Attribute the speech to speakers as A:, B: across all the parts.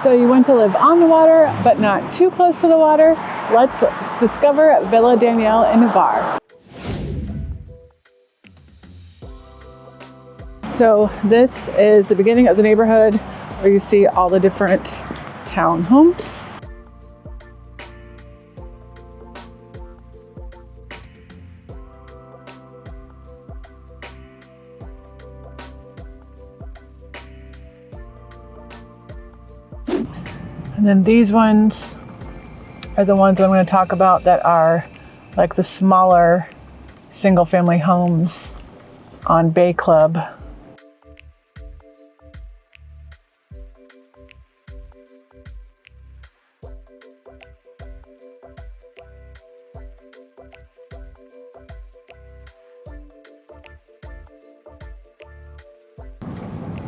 A: So you want to live on the water, but not too close to the water? Let's discover Villa Danielle in Navarre. So this is the beginning of the neighborhood where you see all the different townhomes. And then these ones are the ones that I'm going to talk about that are like the smaller single family homes on Bay Club.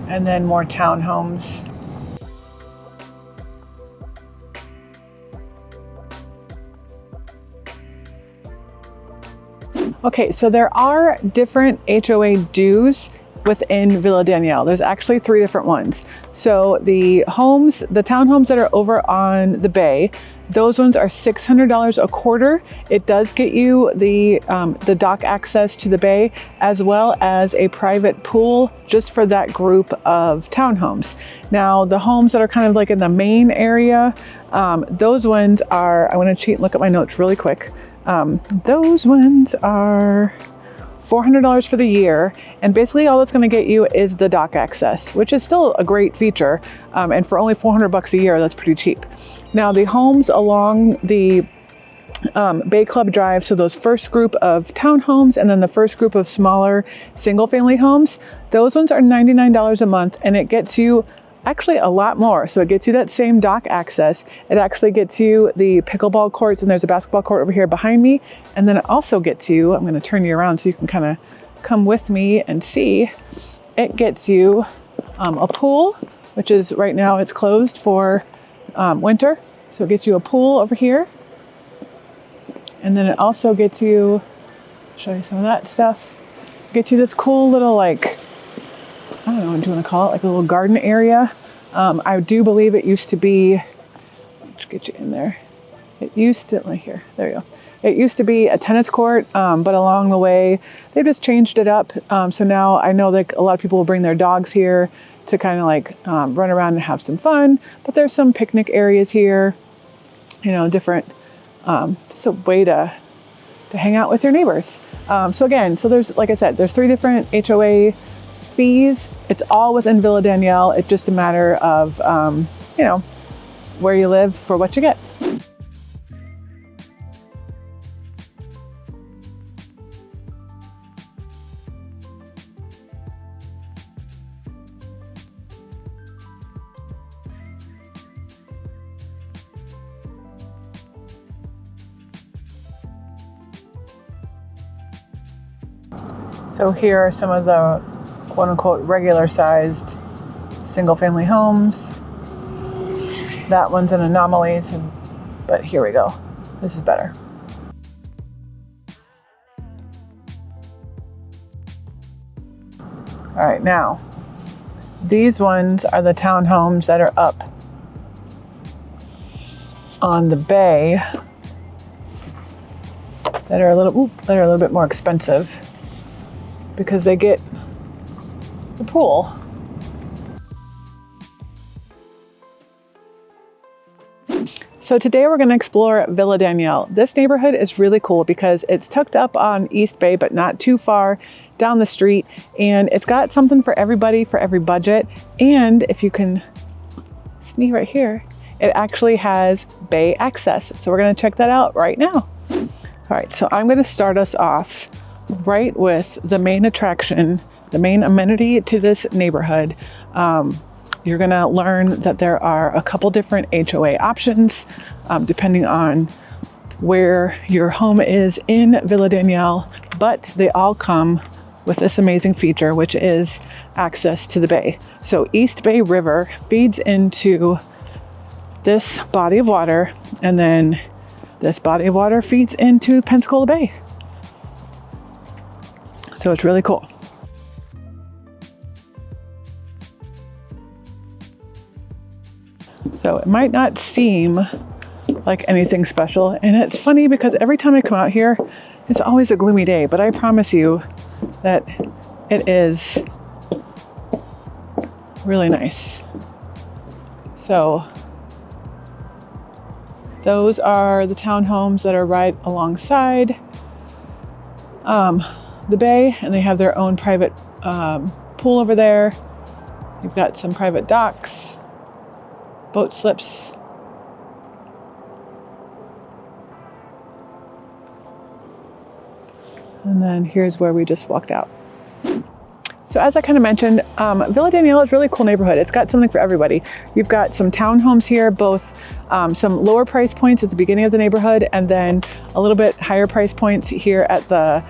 A: And then more townhomes. Okay, so there are different HOA dues within Villa Danielle. There's actually 3 different ones. So the townhomes that are over on the bay, those ones are $600 a quarter. It does get you the dock access to the bay, as well as a private pool just for that group of townhomes. Now, the homes that are kind of like in the main area, those ones are, I want to cheat and look at my notes really quick. Those ones are $400 for the year, and basically all it's going to get you is the dock access, which is still a great feature, and for only $400 a year, that's pretty cheap. Now the homes along the Bay Club Drive, so those first group of townhomes and then the first group of smaller single family homes, those ones are $99 a month, and it gets you actually a lot more. So it gets you that same dock access. It actually gets you the pickleball courts, and there's a basketball court over here behind me. And then it also gets you, I'm going to turn you around so you can kind of come with me and see, it gets you a pool, which is right now it's closed for winter. So it gets you a pool over here. And then it also gets you, show you some of that stuff, gets you this cool little, like, I don't know what you want to call it, like a little garden area. I do believe it used to be, let's get you in there. It used to, right here, there you go. It used to be a tennis court, but along the way, they just changed it up. So now I know that a lot of people will bring their dogs here to kind of like run around and have some fun. But there's some picnic areas here, you know, different, just a way to hang out with your neighbors. So again, so there's, like I said, there's 3 different HOA fees. It's all within Villa Danielle. It's just a matter of, you know, where you live for what you get. So here are some of the quote-unquote regular-sized single-family homes. That one's an anomaly, but here we go. This is better. All right, now, these ones are the townhomes that are up on the bay that are a little bit more expensive because they get the pool. So today we're going to explore Villa Danielle. This neighborhood is really cool because it's tucked up on East Bay, but not too far down the street. And it's got something for everybody, for every budget. And if you can see right here, it actually has bay access. So we're going to check that out right now. All right, so I'm going to start us off right with the main attraction, the main amenity to this neighborhood. You're going to learn that there are a couple different HOA options depending on where your home is in Villa Danielle, but they all come with this amazing feature, which is access to the bay. So East Bay River feeds into this body of water, and then this body of water feeds into Pensacola Bay. So it's really cool. So it might not seem like anything special. And it's funny because every time I come out here, it's always a gloomy day, but I promise you that it is really nice. So those are the townhomes that are right alongside the bay, and they have their own private pool over there. You've got some private docks, boat slips. And then here's where we just walked out. So as I kind of mentioned, Villa Danielle is a really cool neighborhood. It's got something for everybody. You've got some townhomes here, both some lower price points at the beginning of the neighborhood, and then a little bit higher price points here at the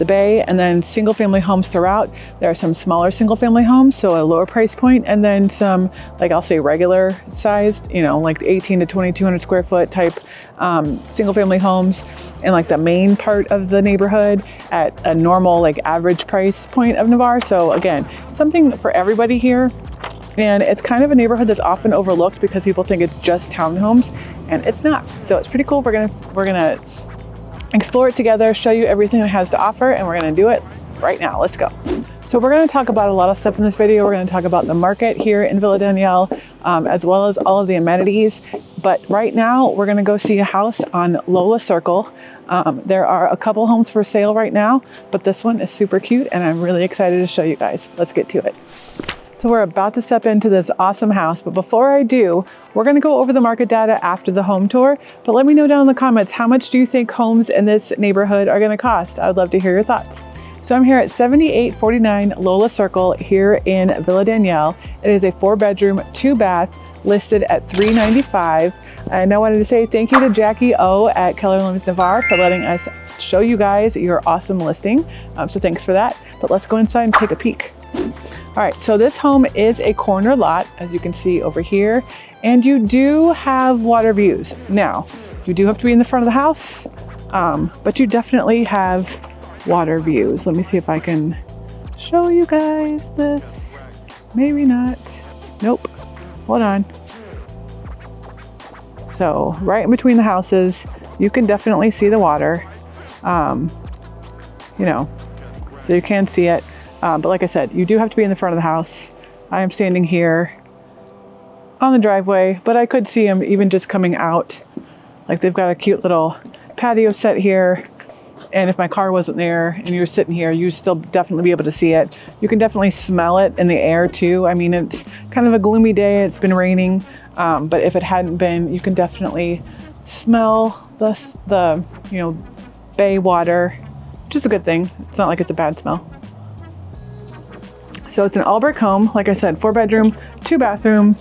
A: bay, and then single family homes throughout. There are some smaller single family homes, so a lower price point, and then some, like I'll say regular sized, you know, like 18 to 2200 square foot type single family homes in like the main part of the neighborhood at a normal like average price point of Navarre. So again, something for everybody here. And it's kind of a neighborhood that's often overlooked because people think it's just townhomes, and it's not. So it's pretty cool. We're gonna explore it together, show you everything it has to offer, and we're gonna do it right now. Let's go. So we're gonna talk about a lot of stuff in this video. We're gonna talk about the market here in Villa Danielle, as well as all of the amenities. But right now, we're gonna go see a house on Lola Circle. There are a couple homes for sale right now, but this one is super cute, and I'm really excited to show you guys. Let's get to it. So we're about to step into this awesome house, but before I do, we're gonna go over the market data after the home tour, but let me know down in the comments, how much do you think homes in this neighborhood are gonna cost? I would love to hear your thoughts. So I'm here at 7849 Lola Circle here in Villa Danielle. It is a 4-bedroom, 2-bath, listed at $395. And I wanted to say thank you to Jackie O at Keller Williams Navarre for letting us show you guys your awesome listing. So thanks for that, but let's go inside and take a peek. All right, so this home is a corner lot, as you can see over here, and you do have water views. Now, you do have to be in the front of the house, but you definitely have water views. Let me see if I can show you guys this. Maybe not. Nope. Hold on. So right in between the houses, you can definitely see the water, you know, so you can see it. But like I said, you do have to be in the front of the house. I am standing here on the driveway, but I could see them even just coming out. Like they've got a cute little patio set here. And if my car wasn't there and you were sitting here, you'd still definitely be able to see it. You can definitely smell it in the air too. I mean, it's kind of a gloomy day. It's been raining. But if it hadn't been, you can definitely smell the you know, bay water, which is a good thing. It's not like it's a bad smell. So it's an all brick home, like I said, 4-bedroom, 2-bathroom,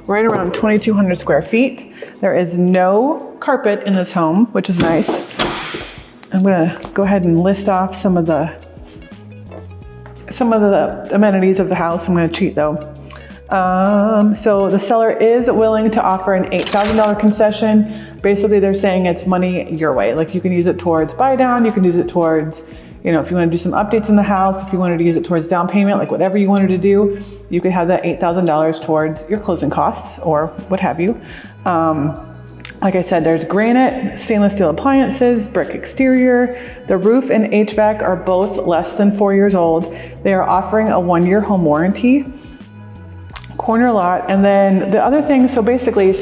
A: right around 2,200 square feet. There is no carpet in this home, which is nice. I'm gonna go ahead and list off some of the amenities of the house. I'm gonna cheat though. So the seller is willing to offer an $8,000 concession. Basically, they're saying it's money your way. Like you can use it towards buy down, you can use it towards, you know, if you want to do some updates in the house, if you wanted to use it towards down payment, like whatever you wanted to do, you could have that $8,000 towards your closing costs or what have you. Like I said, there's granite, stainless steel appliances, brick exterior. The roof and HVAC are both less than 4 years old. They are offering a 1-year home warranty. Corner lot. And then the other thing, so basically,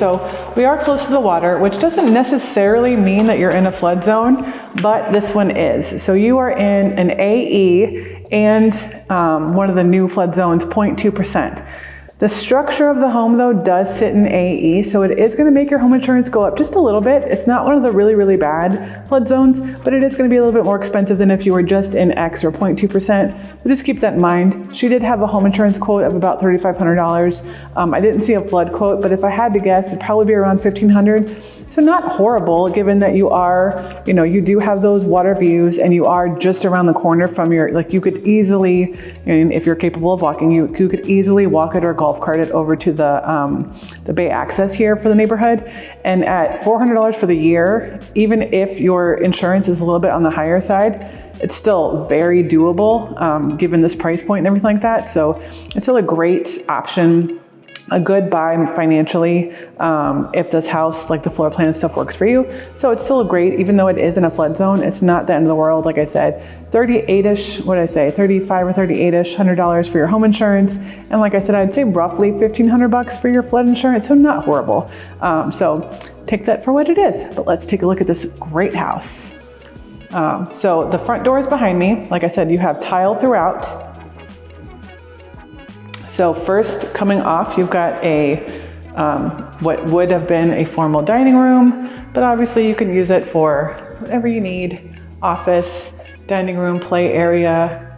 A: we are close to the water, which doesn't necessarily mean that you're in a flood zone, but this one is. So you are in an AE and one of the new flood zones, 0.2%. The structure of the home though does sit in AE, so it is gonna make your home insurance go up just a little bit. It's not one of the really, really bad flood zones, but it is gonna be a little bit more expensive than if you were just in X or 0.2%. So just keep that in mind. She did have a home insurance quote of about $3,500. I didn't see a flood quote, but if I had to guess, it'd probably be around $1,500. So not horrible, given that you are, you know, you do have those water views and you are just around the corner from your, like you could easily, and if you're capable of walking, you could easily walk it or golf cart it over to the bay access here for the neighborhood. And at $400 for the year, even if your insurance is a little bit on the higher side, it's still very doable given this price point and everything like that. So it's still a great option, a good buy financially if this house, like the floor plan and stuff, works for you. So it's still great, even though it is in a flood zone. It's not the end of the world. Like I said, 38-ish, what did I say, 35 or 38-ish, $100 for your home insurance. And like I said, I'd say roughly $1,500 for your flood insurance. So not horrible. So take that for what it is. But let's take a look at this great house. So the front door is behind me. Like I said, you have tile throughout. So first, coming off, you've got a what would have been a formal dining room, but obviously you can use it for whatever you need. Office, dining room, play area,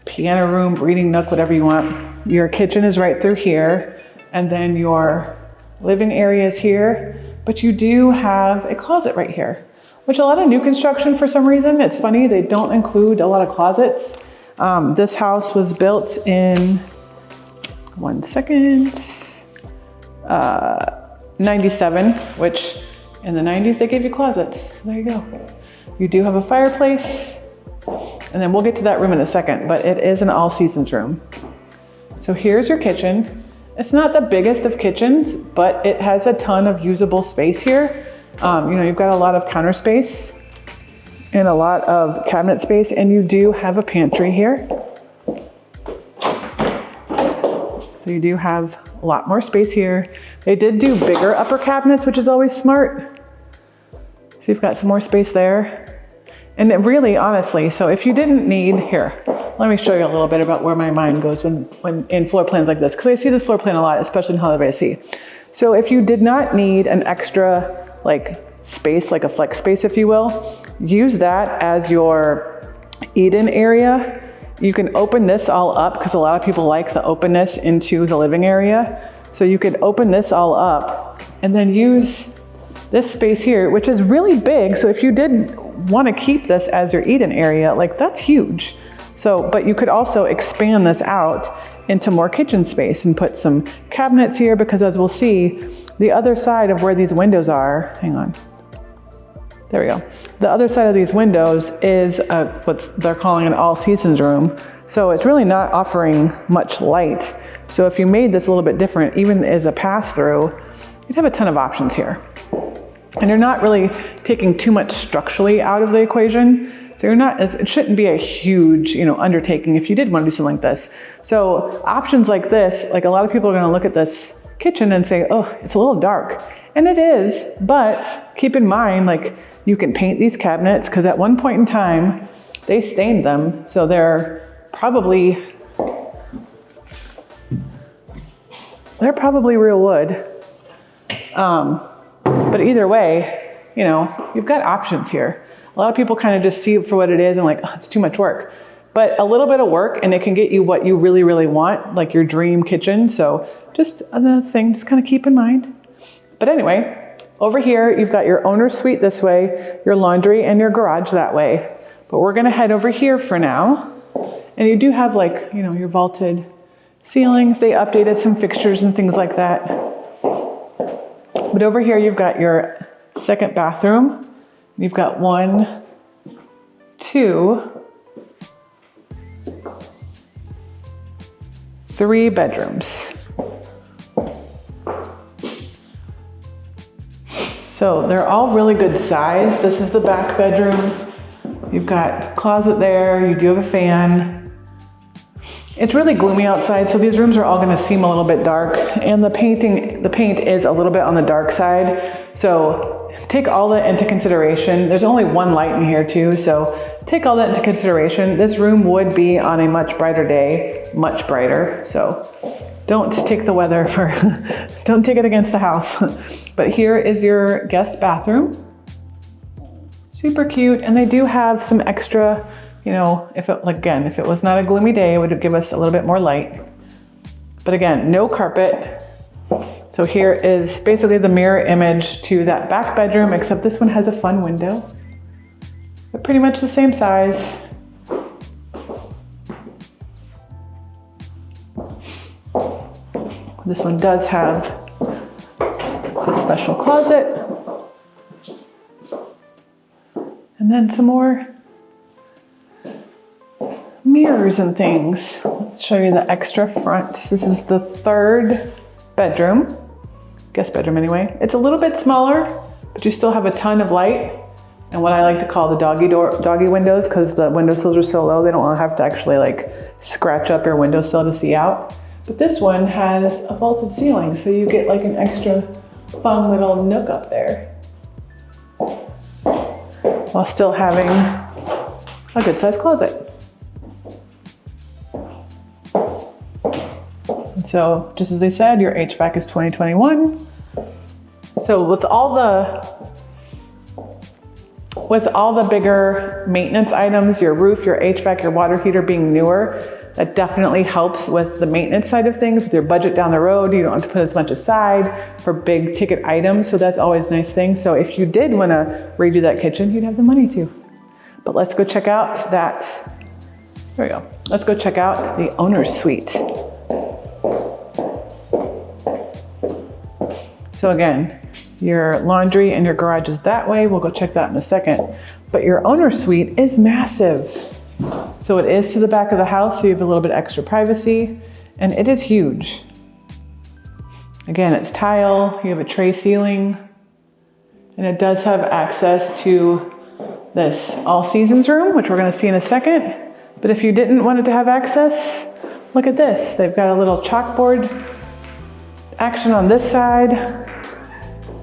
A: piano room, reading nook, whatever you want. Your kitchen is right through here, and then your living area is here, but you do have a closet right here, which a lot of new construction, for some reason, it's funny, they don't include a lot of closets. This house was built in 97, which in the 90s they gave you closets. There you go. You do have a fireplace, and then we'll get to that room in a second, but it is an all seasons room. So here's your kitchen. It's not the biggest of kitchens, but it has a ton of usable space here. You've got a lot of counter space and a lot of cabinet space, and you do have a pantry here. So you do have a lot more space here. They did do bigger upper cabinets, which is always smart. So you've got some more space there. And it really, honestly, so if you didn't need, here, let me show you a little bit about where my mind goes when in floor plans like this, because I see this floor plan a lot, especially in Holiday by the Sea. So if you did not need an extra space, like a flex space, if you will, use that as your eat-in area. You can open this all up because a lot of people like the openness into the living area. So you could open this all up and then use this space here, which is really big. So if you did want to keep this as your eat-in area, that's huge. So, but you could also expand this out into more kitchen space and put some cabinets here, because as we'll see, the other side of where these windows are, hang on. There we go. The other side of these windows is what they're calling an all seasons room. So it's really not offering much light. So if you made this a little bit different, even as a pass through, you'd have a ton of options here. And you're not really taking too much structurally out of the equation. So it shouldn't be a huge, undertaking if you did want to do something like this. So options like this, a lot of people are going to look at this kitchen and say, oh, it's a little dark. And it is, but keep in mind, you can paint these cabinets, because at one point in time, they stained them. So they're probably real wood. But either way, you've got options here. A lot of people kind of just see it for what it is and oh, it's too much work. But a little bit of work and it can get you what you really, really want, like your dream kitchen. So just another thing, just kind of keep in mind. But anyway, over here, you've got your owner's suite this way, your laundry and your garage that way. But we're gonna head over here for now. And you do have your vaulted ceilings. They updated some fixtures and things like that. But over here, you've got your second bathroom. You've got 1, 2, 3 bedrooms. So they're all really good size. This is the back bedroom. You've got closet there. You do have a fan. It's really gloomy outside, so these rooms are all going to seem a little bit dark. And the paint is a little bit on the dark side. So take all that into consideration. There's only one light in here too, so take all that into consideration. This room would be on a much brighter day, much brighter. So don't take the weather don't take it against the house. But here is your guest bathroom. Super cute, and they do have some extra, if it was not a gloomy day, it would give us a little bit more light. But again, no carpet. So here is basically the mirror image to that back bedroom, except this one has a fun window. But pretty much the same size. This one does have a special closet. And then some more mirrors and things. Let's show you the extra front. This is the 3rd bedroom, guest bedroom anyway. It's a little bit smaller, but you still have a ton of light. And what I like to call the doggy windows, because the windowsills are so low, they don't have to actually like scratch up your windowsill to see out. But this one has a vaulted ceiling, so you get like an extra fun little nook up there, while still having a good sized closet. And so just as they said, your HVAC is 2021. So with all the bigger maintenance items, your roof, your HVAC, your water heater being newer, that definitely helps with the maintenance side of things. With your budget down the road, you don't have to put as much aside for big ticket items. So that's always a nice thing. So if you did want to redo that kitchen, you'd have the money to. But let's go check out that, there we go. Let's go check out the owner's suite. So again, your laundry and your garage is that way. We'll go check that in a second. But your owner's suite is massive. So it is to the back of the house, so you have a little bit extra privacy, and it is huge. Again, it's tile, you have a tray ceiling, and it does have access to this all seasons room, which we're gonna see in a second. But if you didn't want it to have access, look at this. They've got a little chalkboard action on this side,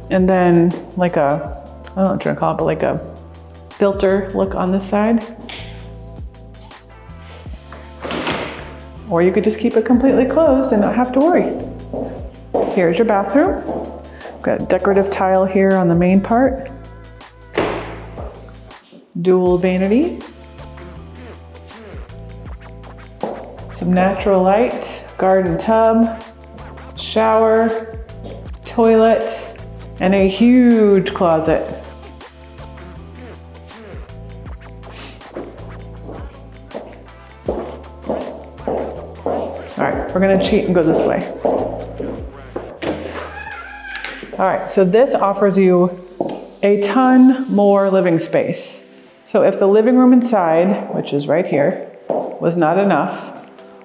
A: and then like a, I don't know what you're gonna call it, but like a filter look on this side. Or you could just keep it completely closed and not have to worry. Here's your bathroom. Got a decorative tile here on the main part. Dual vanity. Some natural light, garden tub, shower, toilet, and a huge closet. All right, we're gonna cheat and go this way. All right, so this offers you a ton more living space. So if the living room inside, which is right here, was not enough,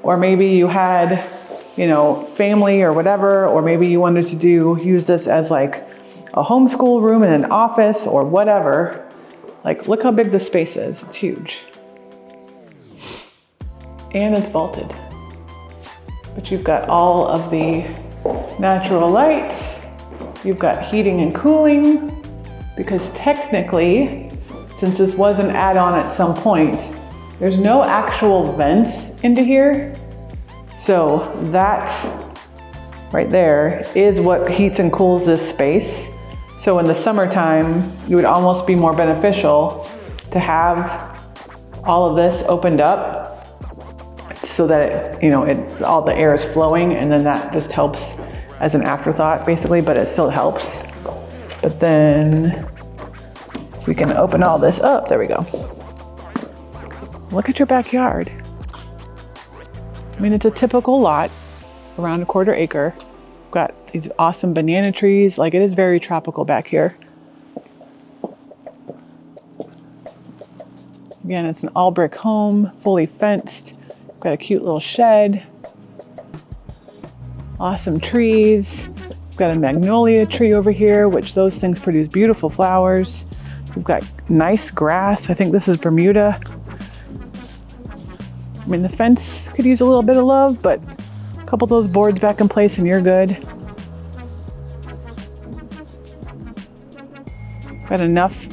A: or maybe you had, you know, family or whatever, or maybe you wanted to use this as like a homeschool room in an office or whatever, like look how big this space is, it's huge. And it's vaulted. But you've got all of the natural light, you've got heating and cooling, because technically, since this was an add-on at some point, there's no actual vents into here. So that right there is what heats and cools this space. So in the summertime, it would almost be more beneficial to have all of this opened up so that all the air is flowing, and then that just helps as an afterthought basically, but it still helps. But then if we can open all this up, there we go. Look at your backyard. I mean, it's a typical lot, around a 1/4 acre. We've got these awesome banana trees. Like, it is very tropical back here. Again, it's an all brick home, fully fenced. We've got a cute little shed. Awesome trees. We've got a magnolia tree over here, which those things produce beautiful flowers. We've got nice grass. I think this is Bermuda. I mean, the fence could use a little bit of love, but a couple of those boards back in place and you're good. Got enough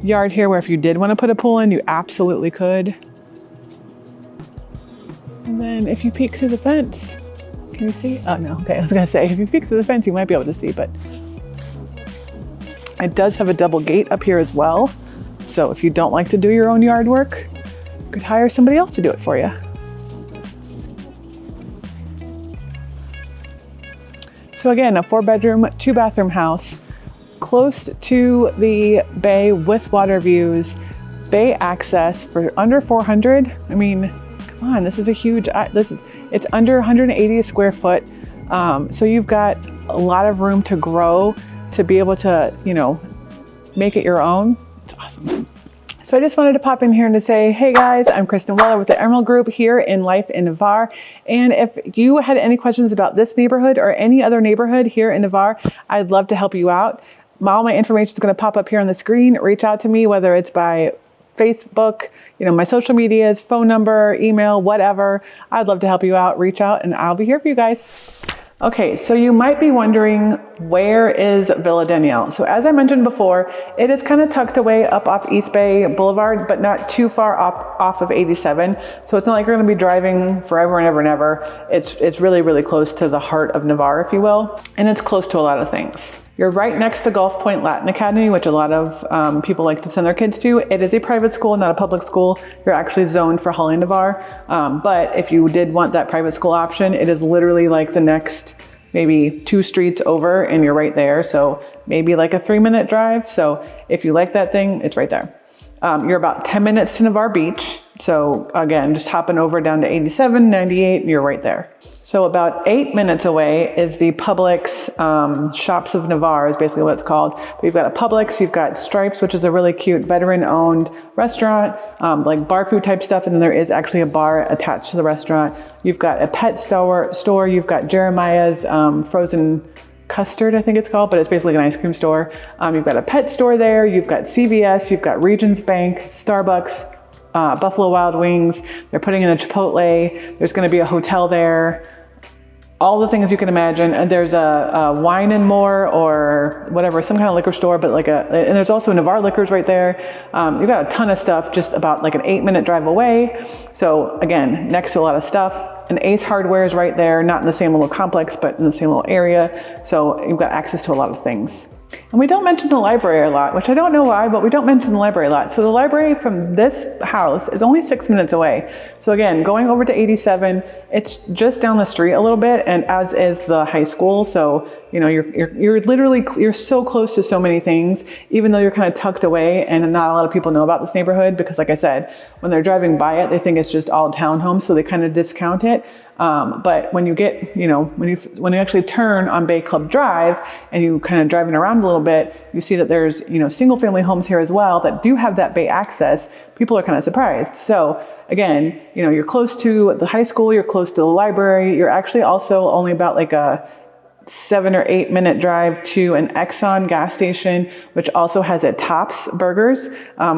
A: yard here where if you did want to put a pool in, you absolutely could. And then if you peek through the fence, can you see? Oh no, okay, I was gonna say, if you peek through the fence, you might be able to see, but it does have a double gate up here as well. So if you don't like to do your own yard work, you could hire somebody else to do it for you. So again, a 4-bedroom, 2-bathroom house, close to the bay with water views, bay access for under 400. I mean, come on, this is a huge, it's under 180 square foot. So you've got a lot of room to grow, to be able to, make it your own. It's awesome. So I just wanted to pop in here and to say, hey guys, I'm Kristen Weller with the Emerald Group here in Life in Navarre. And if you had any questions about this neighborhood or any other neighborhood here in Navarre, I'd love to help you out. All my information is going to pop up here on the screen. Reach out to me, whether it's by Facebook, my social medias, phone number, email, whatever. I'd love to help you out. Reach out and I'll be here for you guys. Okay, so you might be wondering, where is Villa Danielle? So as I mentioned before, it is kind of tucked away up off East Bay Boulevard, but not too far off of 87. So it's not like you're going to be driving forever and ever and ever. It's really, really close to the heart of Navarre, if you will. And it's close to a lot of things. You're right next to Gulf Point Latin Academy, which a lot of people like to send their kids to. It is a private school, not a public school. You're actually zoned for Holly Navarre. But if you did want that private school option, it is literally like the next maybe 2 streets over and you're right there. So maybe like a 3-minute drive. So if you like that thing, it's right there. You're about 10 minutes to Navarre Beach. So again, just hopping over down to 87, 98, and you're right there. So about 8 minutes away is the Publix Shops of Navarre is basically what it's called. But you've got a Publix, you've got Stripes, which is a really cute veteran-owned restaurant, like bar food type stuff, and then there is actually a bar attached to the restaurant. You've got a pet store, you've got Jeremiah's frozen custard, I think it's called, but it's basically an ice cream store. You've got a pet store there, you've got CVS, you've got Regions Bank, Starbucks, Buffalo Wild Wings. They're putting in a Chipotle. There's going to be a hotel there. All the things you can imagine. And there's a Wine and More or whatever, some kind of liquor store, but and there's also Navarre Liquors right there. You've got a ton of stuff just about like an 8-minute drive away. So again, next to a lot of stuff. And Ace Hardware is right there, not in the same little complex, but in the same little area. So you've got access to a lot of things. And we don't mention the library a lot, which I don't know why, but we don't mention the library a lot. So the library from this house is only 6 minutes away. So again, going over to 87, it's just down the street a little bit, and as is the high school. So, you're so close to so many things, even though you're kind of tucked away, and not a lot of people know about this neighborhood because, like I said, when they're driving by it, they think it's just all townhomes, so they kind of discount it. But when you get, when you actually turn on Bay Club Drive and you kind of driving around a little bit, you see that there's, single family homes here as well that do have that bay access. People are kind of surprised. So again, you're close to the high school, you're close to the library. You're actually also only about like a 7 or 8 minute drive to an Exxon gas station, which also has a Tops Burgers,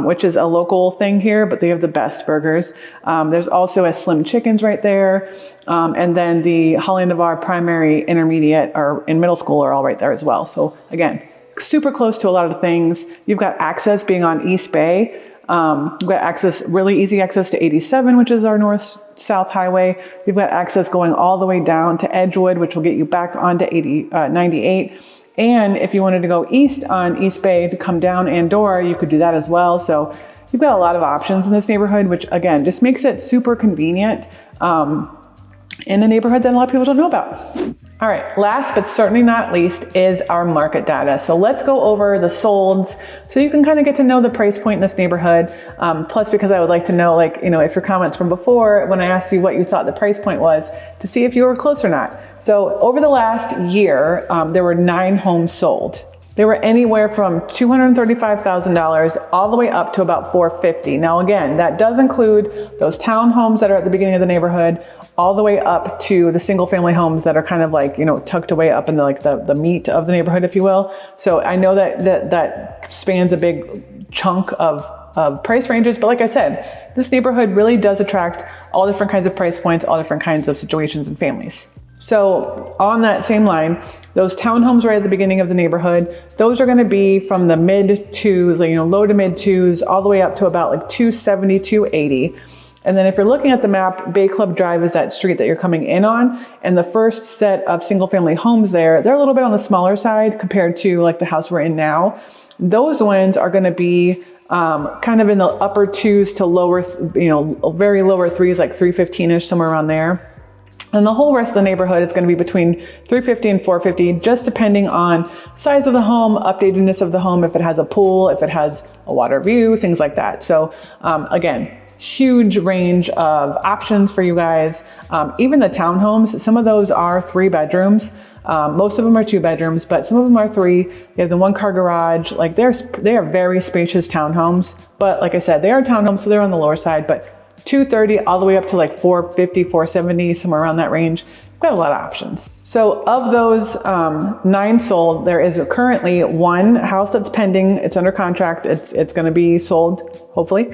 A: which is a local thing here, but they have the best burgers. There's also a Slim Chickens right there. And then the Holly Navarre primary, intermediate, or in middle school are all right there as well. So again, super close to a lot of things. You've got access being on East Bay. You've got access, really easy access to 87, which is our north-south highway. You've got access going all the way down to Edgewood, which will get you back onto 98. And if you wanted to go east on East Bay to come down Andorra, you could do that as well. So you've got a lot of options in this neighborhood, which again, just makes it super convenient in a neighborhood that a lot of people don't know about. All right, last but certainly not least is our market data. So let's go over the solds so you can kind of get to know the price point in this neighborhood. Plus, because I would like to know, if your comments from before, when I asked you what you thought the price point was, to see if you were close or not. So over the last year, there were 9 homes sold. They were anywhere from $235,000 all the way up to about $450,000. Now again, that does include those townhomes that are at the beginning of the neighborhood, all the way up to the single family homes that are kind of like, tucked away up in the meat of the neighborhood, if you will. So I know that spans a big chunk of price ranges, but like I said, this neighborhood really does attract all different kinds of price points, all different kinds of situations and families. So on that same line, those townhomes right at the beginning of the neighborhood, those are going to be from the mid twos, low to mid twos, all the way up to about like 270, 280. And then if you're looking at the map, Bay Club Drive is that street that you're coming in on. And the first set of single family homes there, they're a little bit on the smaller side compared to like the house we're in now. Those ones are going to be kind of in the upper twos to lower, very lower threes, like 315-ish, somewhere around there. And the whole rest of the neighborhood is going to be between 350 and 450, just depending on size of the home, updatedness of the home, if it has a pool, if it has a water view, things like that. So again, huge range of options for you guys. Even the townhomes, some of those are 3 bedrooms. Most of them are 2 bedrooms, but some of them are 3. They have the 1-car garage. Like they are very spacious townhomes. But like I said, they are townhomes, so they're on the lower side, but 230 all the way up to like 450, 470, somewhere around that range. Got a lot of options. So of those 9 sold, there is currently 1 house that's pending. It's under contract. It's going to be sold, hopefully.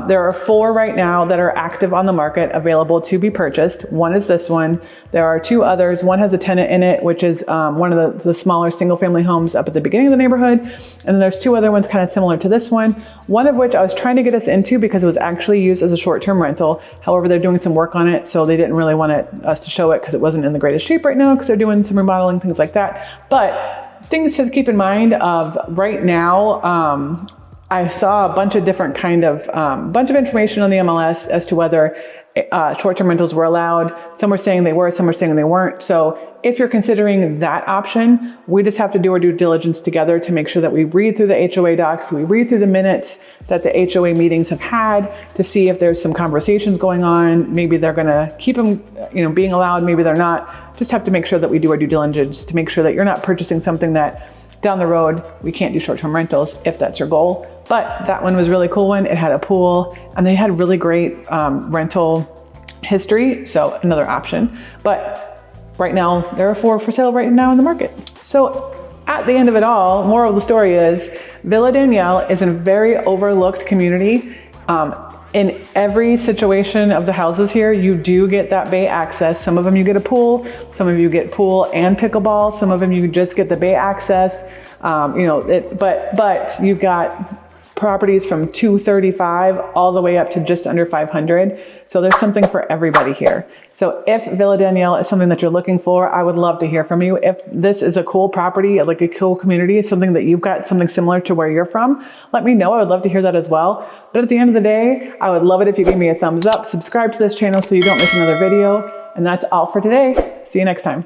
A: There are 4 right now that are active on the market, available to be purchased. 1 is this one. There are 2 others. 1 has a tenant in it, which is one of the smaller single-family homes up at the beginning of the neighborhood. And then there's 2 other ones kind of similar to this one. One of which I was trying to get us into because it was actually used as a short-term rental. However, they're doing some work on it, so they didn't really want us to show it because it wasn't in the greatest shape right now, because they're doing some remodeling, things like that. But things to keep in mind of right now, I saw a bunch of different kind of, bunch of information on the MLS as to whether short-term rentals were allowed. Some were saying they were, some were saying they weren't. So if you're considering that option, we just have to do our due diligence together to make sure that we read through the HOA docs, we read through the minutes that the HOA meetings have had to see if there's some conversations going on. Maybe they're gonna keep them, being allowed, maybe they're not. Just have to make sure that we do our due diligence to make sure that you're not purchasing something that down the road, we can't do short-term rentals if that's your goal. But that one was a really cool one. It had a pool and they had really great rental history. So another option. But right now, there are 4 for sale right now in the market. So at the end of it all, moral of the story is Villa Danielle is a very overlooked community. In every situation of the houses here, you do get that bay access. Some of them you get a pool, some of you get pool and pickleball, some of them you just get the bay access. But you've got properties from 235 all the way up to just under 500. So there's something for everybody here. So if Villa Danielle is something that you're looking for, I would love to hear from you. If this is a cool property, like a cool community, something that you've got something similar to where you're from, let me know. I would love to hear that as well. But at the end of the day, I would love it if you gave me a thumbs up, subscribe to this channel so you don't miss another video. And that's all for today. See you next time.